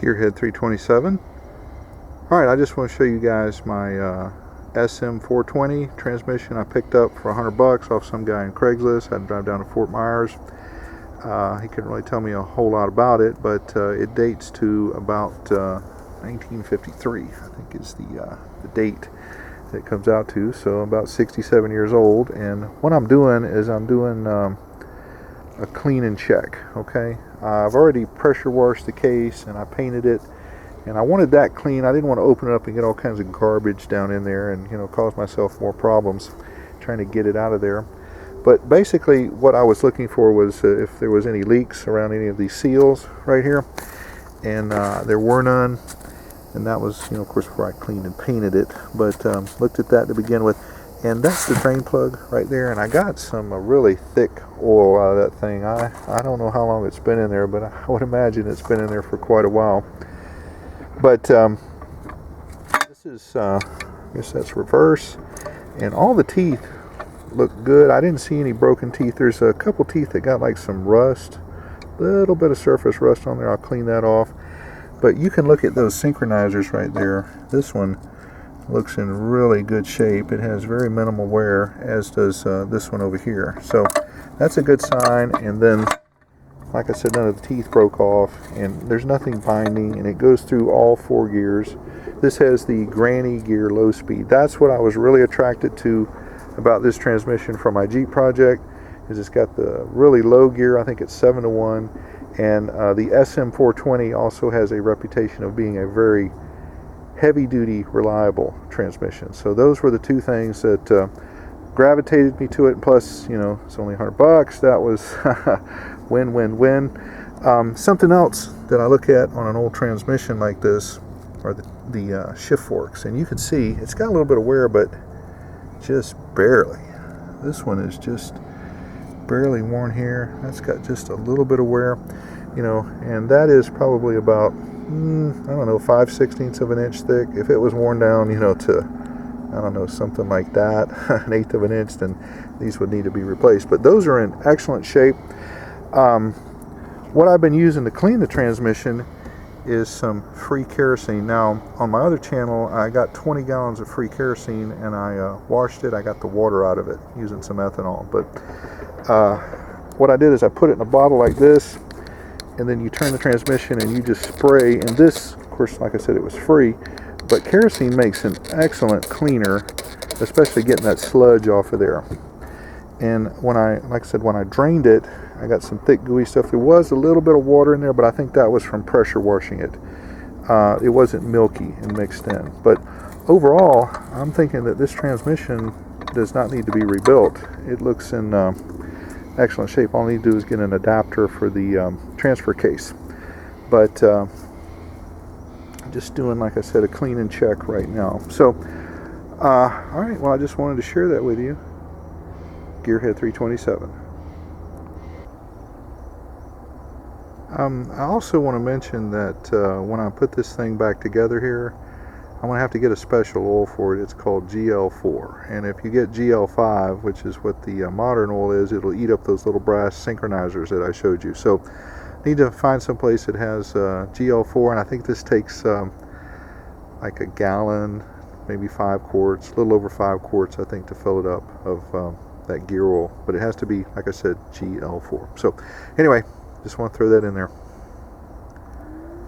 Gearhead 327. Alright, I just want to show you guys my SM420 transmission I picked up for $100 off some guy in Craigslist. I had to drive down to Fort Myers. He couldn't really tell me a whole lot about it, but it dates to about 1953, I think is the date that it comes out to, so about 67 years old. And what I'm doing is I'm doing a clean and check. Okay, I've already pressure washed the case and I painted it, and I wanted that clean. I didn't want to open it up and get all kinds of garbage down in there and, you know, cause myself more problems trying to get it out of there. But basically what I was looking for was if there was any leaks around any of these seals right here, and there were none. And that was, you know, of course, before I cleaned and painted it. But looked at that to begin with, and that's the drain plug right there. And I got some really thick oil out of that thing. I don't know how long it's been in there, but I would imagine it's been in there for quite a while. But this is, I guess that's reverse, and all the teeth look good. I didn't see any broken teeth. There's a couple teeth that got like some rust, little bit of surface rust on there. I'll clean that off. But you can look at those synchronizers right there. This one looks in really good shape. It has very minimal wear, as does this one over here. So that's a good sign. And then, like I said, none of the teeth broke off, and there's nothing binding, and it goes through all 4 gears. This has the granny gear low speed. That's what I was really attracted to about this transmission for my Jeep project, is it's got the really low gear. I think it's 7-to-1. And the SM420 also has a reputation of being a very heavy-duty, reliable transmission. So those were the two things that gravitated me to it. And plus, you know, it's only $100. That was win, win, win. Something else that I look at on an old transmission like this are the shift forks. And you can see it's got a little bit of wear, but just barely. This one is just barely worn here. That's got just a little bit of wear, you know, and that is probably about I don't know, 5/16 of an inch thick. If it was worn down, you know, to, I don't know, something like that, 1/8 of an inch, then these would need to be replaced. But those are in excellent shape. What I've been using to clean the transmission is some free kerosene. Now on my other channel I got 20 gallons of free kerosene, and I washed it. I got the water out of it using some ethanol. But what I did is I put it in a bottle like this, and then you turn the transmission and you just spray. And this, of course, like I said, it was free, but kerosene makes an excellent cleaner, especially getting that sludge off of there. And when like I said, when I drained it, I got some thick gooey stuff. There was a little bit of water in there, but I think that was from pressure washing it. It wasn't milky and mixed in. But overall, I'm thinking that this transmission does not need to be rebuilt. It looks in excellent shape. All I need to do is get an adapter for the transfer case. But just doing, like I said, a clean and check right now. So, all right, well, I just wanted to share that with you. Gearhead 327. I also want to mention that when I put this thing back together here, I'm going to have to get a special oil for it. It's called GL4. And if you get GL5, which is what the modern oil is, it'll eat up those little brass synchronizers that I showed you. So I need to find some place that has GL4, and I think this takes like a gallon, maybe 5 quarts, a little over 5 quarts, I think, to fill it up of that gear oil. But it has to be, like I said, GL4. So anyway, just want to throw that in there.